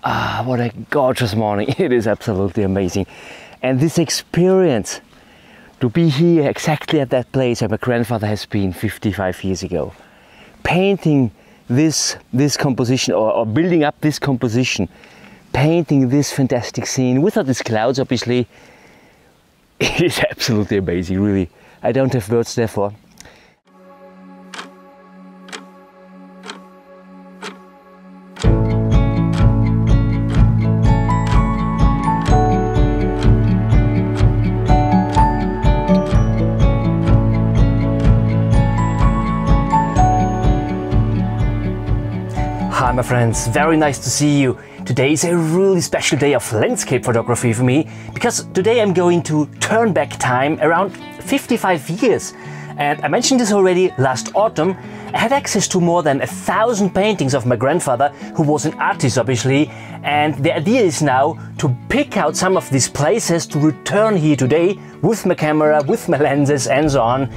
Ah, what a gorgeous morning. It is absolutely amazing. And this experience to be here exactly at that place where my grandfather has been 55 years ago, painting this composition or building up this composition, painting this fantastic scene without these clouds, obviously, it is absolutely amazing, really. I don't have words therefore. Hi my friends, very nice to see you. Today is a really special day of landscape photography for me, because today I'm going to turn back time around 55 years. And I mentioned this already last autumn. I had access to more than 1,000 paintings of my grandfather, who was an artist obviously, and the idea is now to pick out some of these places to return here today with my camera, with my lenses and so on,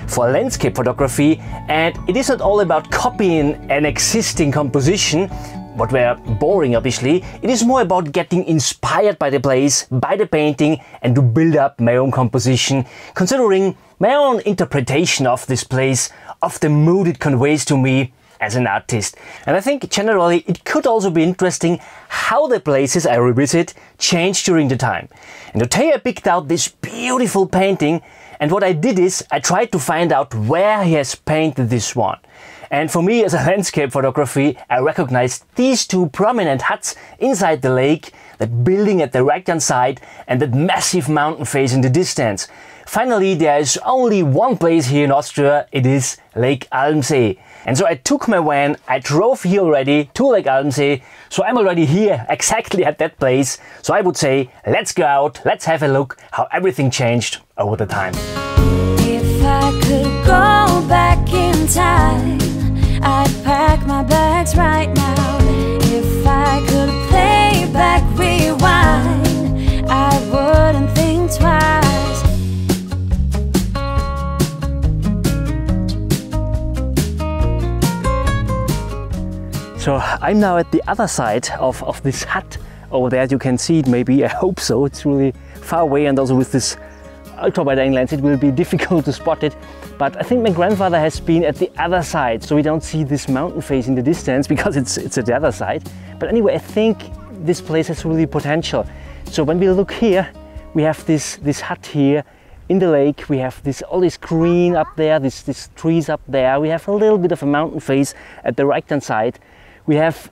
for landscape photography. And it is not all about copying an existing composition, what were boring obviously. It is more about getting inspired by the place, by the painting, and to build up my own composition, considering my own interpretation of this place, of the mood it conveys to me as an artist. And I think generally it could also be interesting how the places I revisit change during the time. And today I picked out this beautiful painting, and what I did is I tried to find out where he has painted this one. And for me as a landscape photography, I recognized these two prominent huts inside the lake, that building at the right hand side and that massive mountain face in the distance. Finally, there is only one place here in Austria, it is Lake Almsee. And so I took my van, I drove here already to Lake Almsee, so I'm already here exactly at that place. So I would say, let's go out, let's have a look how everything changed over the time. If I could go back in time, I'd pack my bags right now. If I could play back, rewind, I wouldn't think twice. So I'm now at the other side of this hut over there. You can see it maybe, I hope so. It's really far away, and also with this ultra wide angle lens it will be difficult to spot it. But I think my grandfather has been at the other side, so we don't see this mountain face in the distance because it's at the other side. But anyway, I think this place has really potential. So when we look here, we have this hut here in the lake. We have all this green up there, these trees up there. We have a little bit of a mountain face at the right hand side. We have,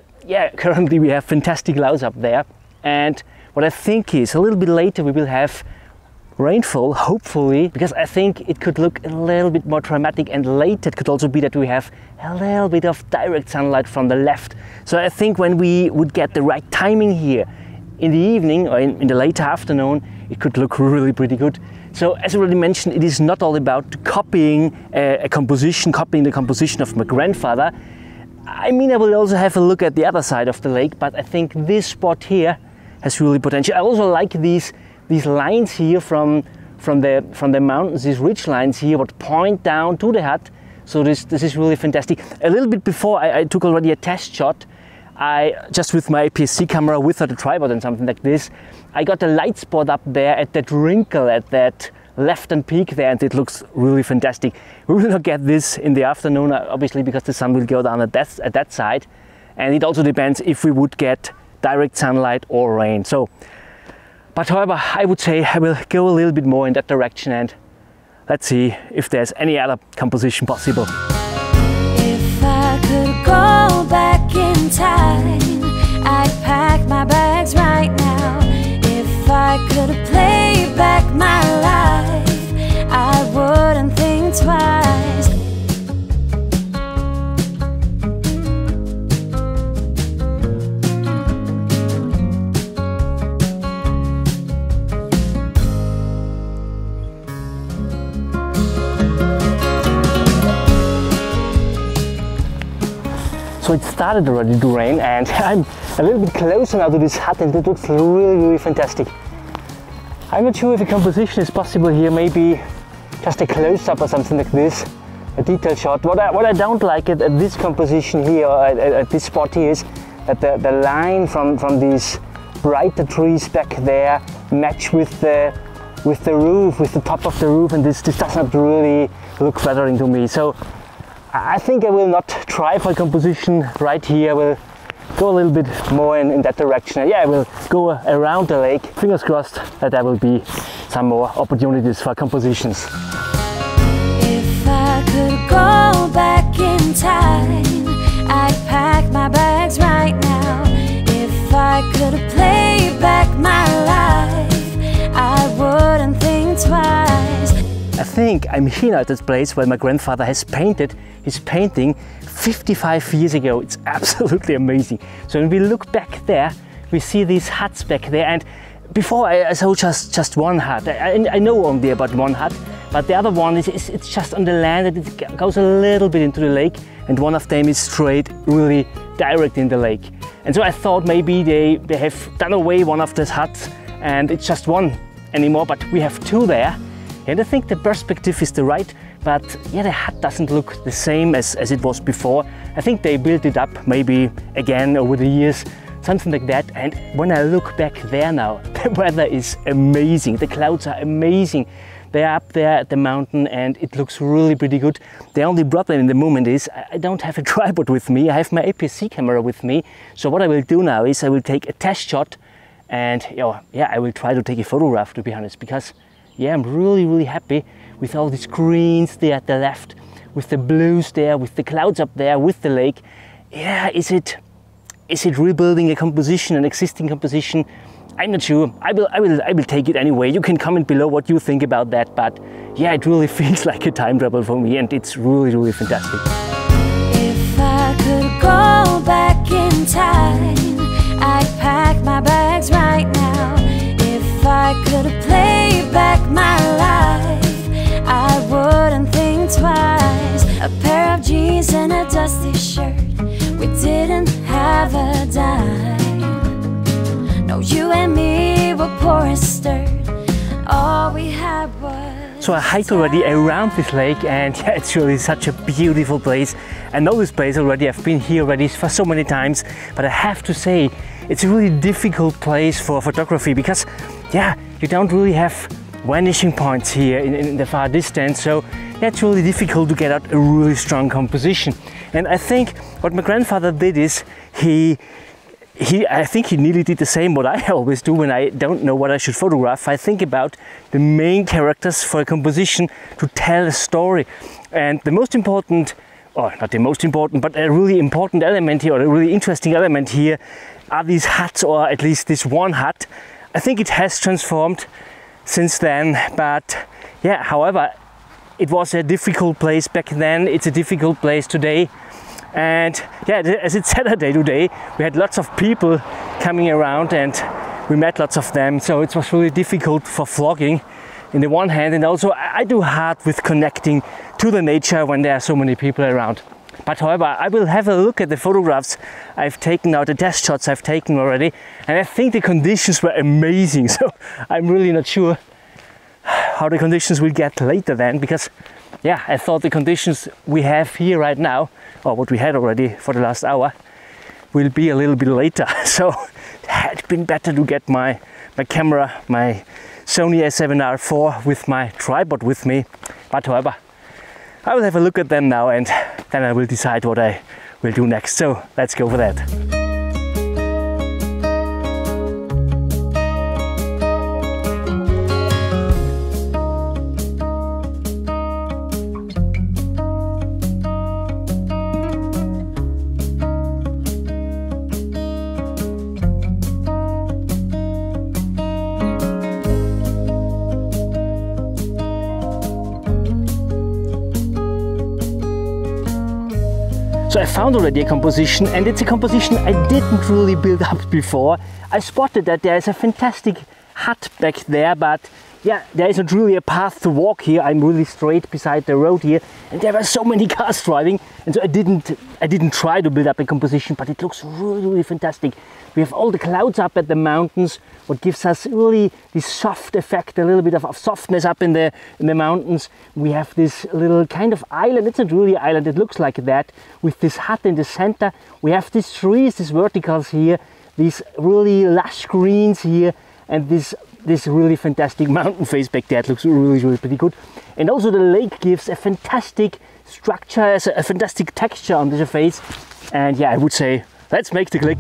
currently we have fantastic clouds up there. And what I think is a little bit later we will have rainfall, hopefully, because I think it could look a little bit more dramatic, and later it could also be that we have a little bit of direct sunlight from the left. So I think when we would get the right timing here in the evening or in the late afternoon, it could look really pretty good. So as I already mentioned, it is not all about copying a composition, copying the composition of my grandfather. I mean, I will also have a look at the other side of the lake, but I think this spot here has really potential. I also like these lines here from the mountains, these ridge lines here, what point down to the hut. So this is really fantastic. A little bit before I took already a test shot. I just with my APS-C camera without a tripod and something like this, I got a light spot up there at that wrinkle, at that left-hand peak there, and it looks really fantastic. We will not get this in the afternoon, obviously, because the sun will go down at that side, and it also depends if we would get direct sunlight or rain. So, but however, I would say I will go a little bit more in that direction, and let's see if there's any other composition possible. If I could go back in time, I'd pack my bags right now. If I could play back my life, I wouldn't think twice. So it started already to rain, and I'm a little bit closer now to this hut, and it looks really, really fantastic. I'm not sure if a composition is possible here, maybe just a close-up or something like this, a detail shot. What I don't like at this composition here, at this spot here, is that the line from these brighter trees back there match with the roof, with the top of the roof, and this does not really look flattering to me. So I think I will not try for a composition right here. I will go a little bit more in that direction. Yeah, I will go around the lake. Fingers crossed that there will be some more opportunities for compositions. If I could go back in time, I'd pack my bags right now. If I could play back my life, I wouldn't think twice. I think I'm here at this place where my grandfather has painted his painting 55 years ago. It's absolutely amazing. So when we look back there, we see these huts back there, and before I saw just one hut. I know only about one hut, but the other one it's just on the land, and it goes a little bit into the lake, and one of them is straight, really direct in the lake. And so I thought maybe they have done away one of those huts and it's just one anymore, but we have two there. And I think the perspective is the right, but yeah, the hut doesn't look the same as it was before. I think they built it up maybe again over the years, something like that. And when I look back there now, the weather is amazing. The clouds are amazing. They're up there at the mountain and it looks really pretty good. The only problem in the moment is I don't have a tripod with me. I have my APS-C camera with me. So what I will do now is I will take a test shot and yeah, I will try to take a photograph, to be honest, because yeah, I'm really happy with all these greens there at the left, with the blues there, with the clouds up there, with the lake. Yeah, is it rebuilding a composition, an existing composition? I'm not sure. I will take it anyway. You can comment below what you think about that, but yeah, it really feels like a time travel for me, and it's really fantastic. If I could go back in time, I'd pack my bags right now. If I could play back my life, I wouldn't think twice. A pair of jeans and a dusty shirt, we didn't have a dime. No, you and me were poor and stirred. All we had was... So I hiked already around this lake, and yeah, it's really such a beautiful place. I know this place already, I've been here already for so many times, but I have to say it's a really difficult place for photography because yeah, you don't really have vanishing points here in the far distance, so yeah, it's really difficult to get out a really strong composition. And I think what my grandfather did is I think he nearly did the same what I always do when I don't know what I should photograph. I think about the main characters for a composition to tell a story. And the most important, or not the most important, but a really important element here, or a really interesting element here, are these huts, or at least this one hut. I think it has transformed since then, but yeah, however, it was a difficult place back then, it's a difficult place today. And yeah, as it's Saturday today, we had lots of people coming around and we met lots of them, so it was really difficult for vlogging in the one hand, and also I do hard with connecting to the nature when there are so many people around. But however, I will have a look at the photographs I've taken now, the test shots I've taken already, and I think the conditions were amazing, so I'm really not sure how the conditions will get later then, because yeah, I thought the conditions we have here right now, or what we had already for the last hour, will be a little bit later. So it had been better to get my camera, my Sony A7R IV with my tripod with me. But however, I will have a look at them now and then I will decide what I will do next. So let's go for that. So I found already a composition, and it's a composition I didn't really build up before. I spotted that there is a fantastic hut back there, but yeah, there isn't really a path to walk here. I'm really straight beside the road here, and there are so many cars driving, and so I didn't try to build up a composition, but it looks really fantastic. We have all the clouds up at the mountains, what gives us really this soft effect, a little bit of softness up in the mountains. We have this little kind of island. It's not really an island, it looks like that, with this hut in the center. We have these trees, these verticals here, these really lush greens here, and this really fantastic mountain face back there. It looks really pretty good. And also the lake gives a fantastic structure, a fantastic texture on the face. And yeah, I would say, let's make the click.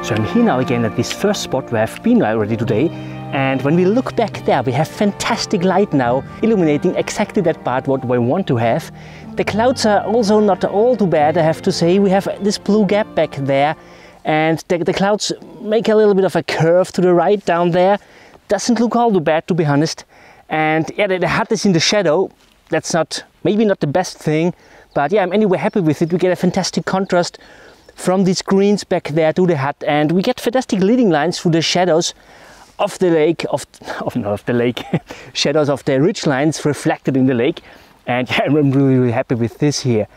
So I'm here now again at this first spot where I've been already today, and when we look back there we have fantastic light now illuminating exactly that part what we want to have. The clouds are also not all too bad, I have to say. We have this blue gap back there, and the clouds make a little bit of a curve to the right down there. Doesn't look all too bad, to be honest. And yeah, the hut is in the shadow. That's maybe not the best thing, but yeah, I'm anyway happy with it. We get a fantastic contrast from these greens back there to the hut, and we get fantastic leading lines through the shadows of the lake, shadows of the ridge lines reflected in the lake. And yeah, I'm really happy with this here.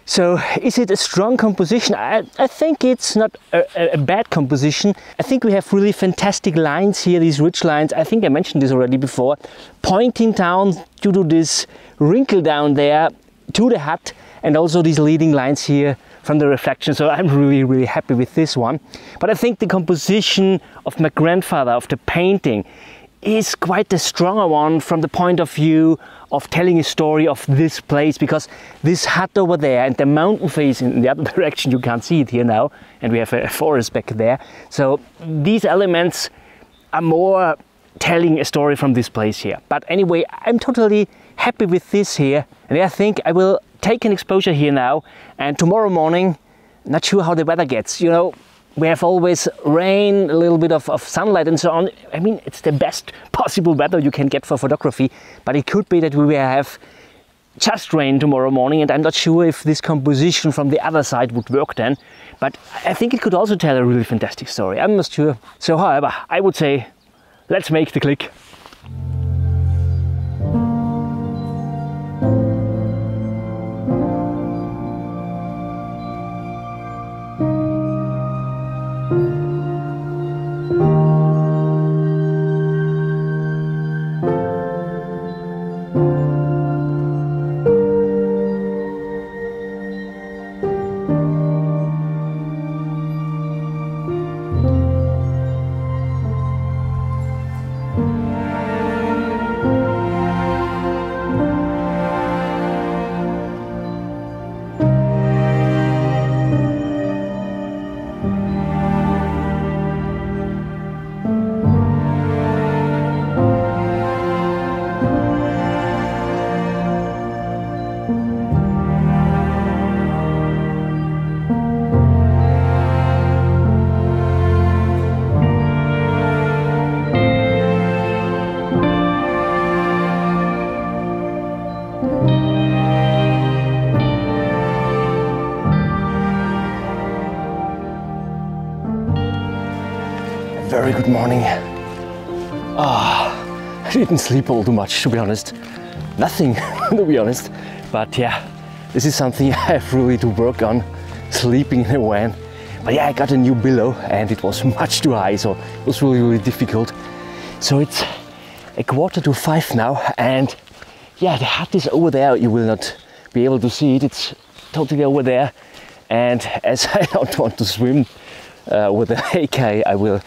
So is it a strong composition? I think it's not a bad composition. I think we have really fantastic lines here, these ridge lines. I think I mentioned this already before, pointing down due to this wrinkle down there to the hut, and also these leading lines here from the reflection. So I'm really happy with this one. But I think the composition of my grandfather, of the painting, is quite a stronger one from the point of view of telling a story of this place, because this hut over there and the mountain face in the other direction, you can't see it here now, and we have a forest back there. So these elements are more telling a story from this place here. But anyway, I'm totally happy with this here, and I think I will take an exposure here now, and tomorrow morning, not sure how the weather gets. You know, we have always rain, a little bit of sunlight and so on. I mean, it's the best possible weather you can get for photography, but it could be that we will have just rain tomorrow morning, and I'm not sure if this composition from the other side would work then. But I think it could also tell a really fantastic story. I'm not sure. So however, I would say, let's make the click. Very good morning. I didn't sleep all too much, to be honest. Nothing, to be honest. But yeah, this is something I have really to work on, sleeping in a van. But yeah, I got a new pillow and it was much too high, so it was really difficult. So it's 4:45 now, and yeah, the hut is over there. You will not be able to see it. It's totally over there. And as I don't want to swim with the lake, I will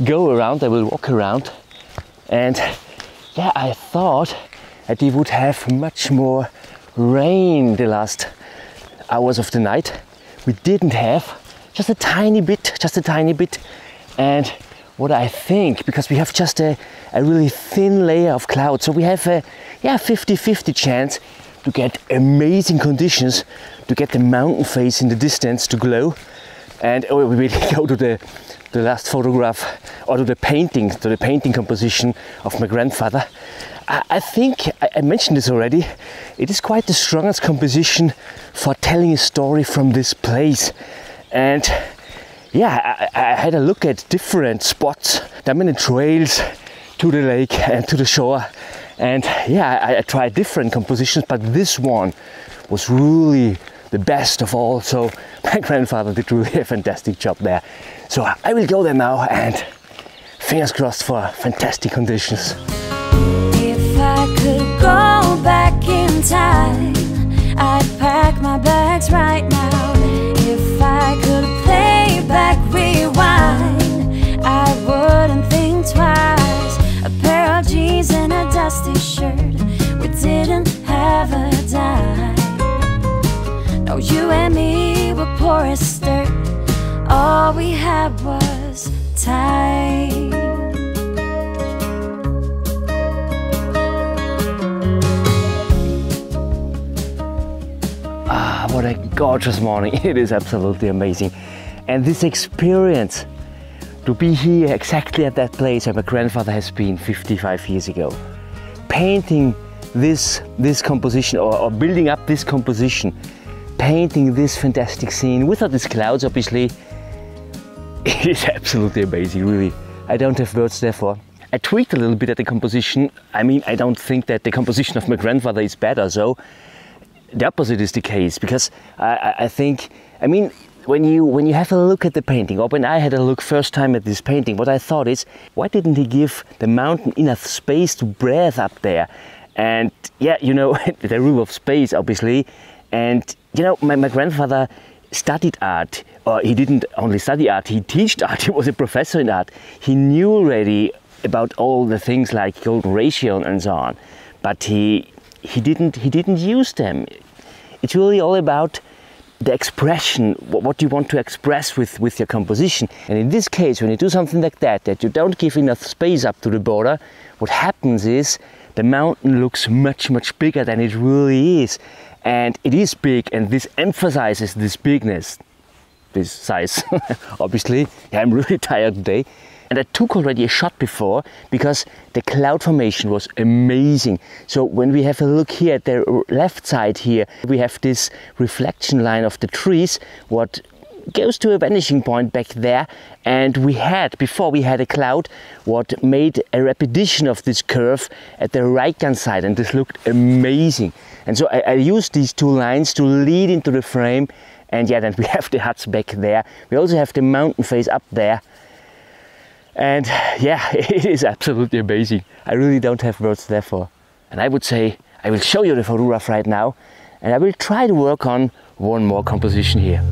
go around, I will walk around. And yeah, I thought that we would have much more rain the last hours of the night. We didn't have, just a tiny bit. And what I think, because we have just a really thin layer of cloud, so we have a 50-50 chance to get amazing conditions, to get the mountain face in the distance to glow. And we will go to the last photograph, or to the painting composition of my grandfather. I think I mentioned this already. It is quite the strongest composition for telling a story from this place. And yeah, I had a look at different spots. There are many trails to the lake and to the shore. And yeah, I tried different compositions, but this one was really the best of all. So my grandfather did really a fantastic job there. So I will go there now, and fingers crossed for fantastic conditions. If I could go back in time, I'd pack my bags right now. If I could play back, rewind, I wouldn't think twice. A pair of jeans and a dusty shirt, we didn't have a dime. No, you and me were poor as dirt, all we had was time. What a gorgeous morning. It is absolutely amazing. And this experience, to be here exactly at that place where my grandfather has been 55 years ago, painting this composition, or building up this composition, painting this fantastic scene without these clouds, obviously, it is absolutely amazing, really. I don't have words therefore. I tweaked a little bit at the composition. I mean, I don't think that the composition of my grandfather is better, so the opposite is the case, because I think, I mean, when you have a look at the painting, or when I had a look first time at this painting, what I thought is, why didn't he give the mountain enough space to breathe up there? And yeah, you know, the rule of space, obviously. And you know, my grandfather studied art, or he didn't only study art, he taught art. He was a professor in art. He knew already about all the things like golden ratio and so on, but he didn't use them. It's really all about the expression, what you want to express with your composition. And in this case, when you do something like that you don't give enough space up to the border, what happens is the mountain looks much bigger than it really is. And it is big, and this emphasizes this bigness, this size, obviously. Yeah, I'm really tired today. And I took already a shot before, because the cloud formation was amazing. So when we have a look here at the left side here, we have this reflection line of the trees, what goes to a vanishing point back there. And before we had a cloud what made a repetition of this curve at the right hand side, and this looked amazing. And so I used these two lines to lead into the frame. And yeah, then we have the huts back there. We also have the mountain face up there. And yeah, it is absolutely amazing. I really don't have words therefore. And I would say, I will show you the photograph right now, and I will try to work on one more composition here.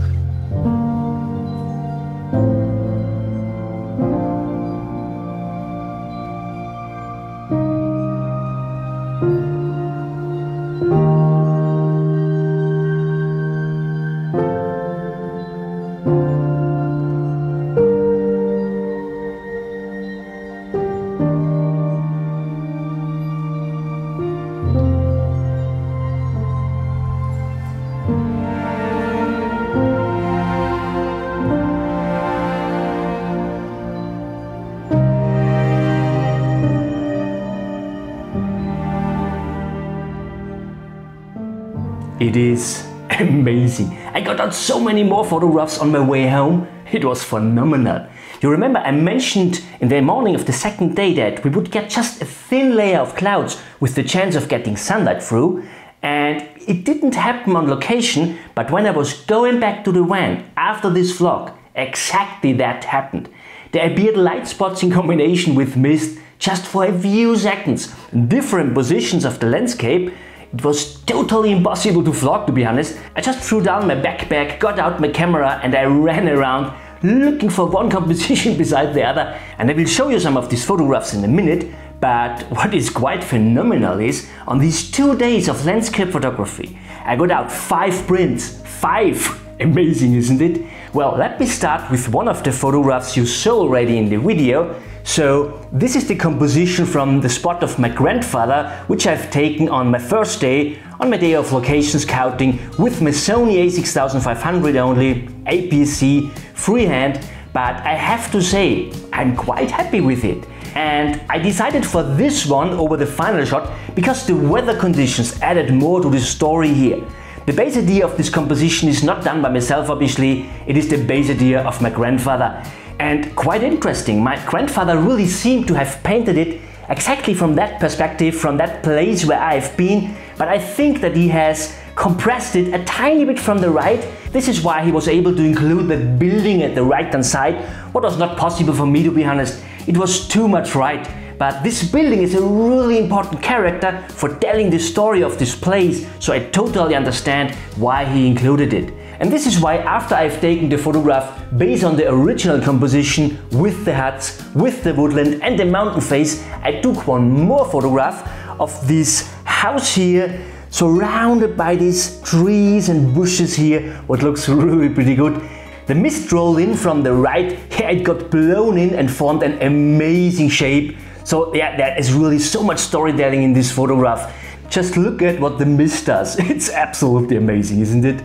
It is amazing. I got out so many more photographs on my way home. It was phenomenal. You remember I mentioned in the morning of the second day that we would get just a thin layer of clouds with the chance of getting sunlight through, and it didn't happen on location, but when I was going back to the van after this vlog, exactly that happened. There appeared light spots in combination with mist just for a few seconds, in different positions of the landscape. It was totally impossible to vlog, to be honest. I just threw down my backpack, got out my camera, and I ran around looking for one composition beside the other. And I will show you some of these photographs in a minute. But what is quite phenomenal is, on these 2 days of landscape photography, I got out 5 prints. 5! Amazing, isn't it? Well, let me start with one of the photographs you saw already in the video. So this is the composition from the spot of my grandfather, which I've taken on my first day, on my day of location scouting, with my Sony a6500 only, APS-C, freehand. But I have to say, I'm quite happy with it. And I decided for this one over the final shot because the weather conditions added more to the story here. The base idea of this composition is not done by myself, obviously. It is the base idea of my grandfather. And quite interesting, my grandfather really seemed to have painted it exactly from that perspective, from that place where I've been. But I think that he has compressed it a tiny bit from the right. This is why he was able to include the building at the right hand side. What was not possible for me, to be honest. It was too much right. But this building is a really important character for telling the story of this place, so I totally understand why he included it. And this is why, after I've taken the photograph based on the original composition with the huts, with the woodland and the mountain face, I took one more photograph of this house here, surrounded by these trees and bushes here, what looks really pretty good. The mist rolled in from the right, here it got blown in and formed an amazing shape. So yeah, there is really so much storytelling in this photograph. Just look at what the mist does. It's absolutely amazing, isn't it?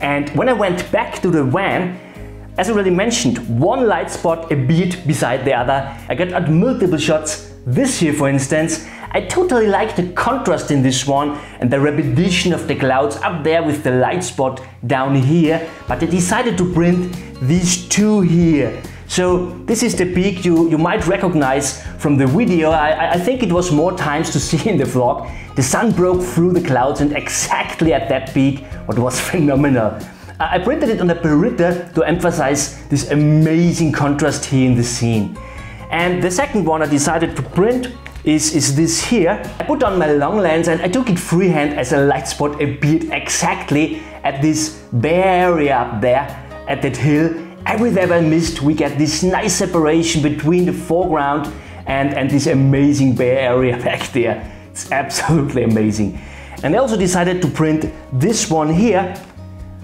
And when I went back to the van, as I already mentioned, one light spot a beat beside the other. I got out multiple shots. This here, for instance, I totally like the contrast in this one and the repetition of the clouds up there with the light spot down here. But I decided to print these two here. So this is the peak you might recognize from the video. I think it was more times to see in the vlog. The sun broke through the clouds and exactly at that peak, what was phenomenal. I printed it on a aperature to emphasize this amazing contrast here in the scene. And the second one I decided to print is this here. I put on my long lens and I took it freehand as a light spot appeared exactly at this bare area up there, at that hill. Everywhere I missed, we get this nice separation between the foreground and this amazing bare area back there. It's absolutely amazing. And I also decided to print this one here.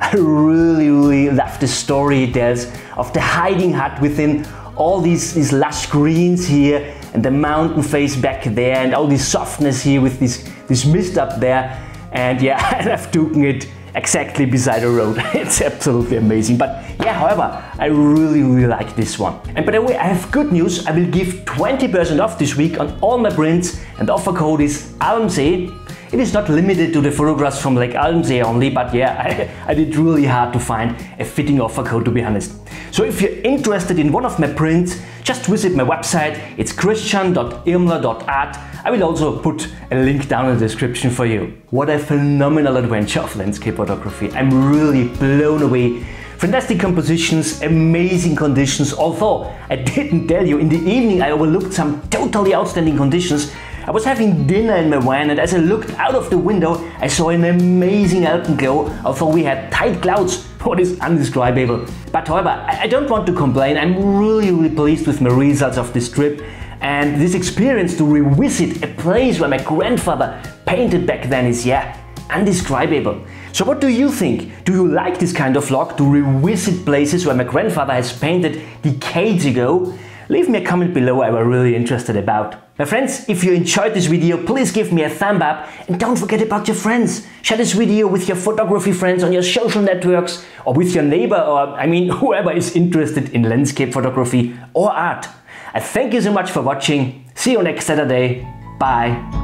I really love the story it tells of the hiding hut within all these lush greens here and the mountain face back there and all this softness here with this mist up there. And yeah, I've taken it exactly beside the road. It's absolutely amazing. But yeah, however, I really like this one. And by the way, I have good news. I will give 20% off this week on all my prints, and the offer code is Almsee. It is not limited to the photographs from Lake Almsee only, but yeah, I did really hard to find a fitting offer code, to be honest. So if you're interested in one of my prints, just visit my website. It's christian.irmler.art. I will also put a link down in the description for you. What a phenomenal adventure of landscape photography. I'm really blown away. Fantastic compositions, amazing conditions. Although I didn't tell you, in the evening I overlooked some totally outstanding conditions. I was having dinner in my van, and as I looked out of the window, I saw an amazing alpenglow, although we had tight clouds. What is indescribable. But however, I don't want to complain. I'm really pleased with my results of this trip and this experience to revisit a place where my grandfather painted back then is, yeah, indescribable. So what do you think? Do you like this kind of vlog, to revisit places where my grandfather has painted decades ago? Leave me a comment below, I'm really interested about. My friends, if you enjoyed this video, please give me a thumb up and don't forget about your friends. Share this video with your photography friends on your social networks or with your neighbor, or I mean whoever is interested in landscape photography or art. I thank you so much for watching. See you next Saturday. Bye.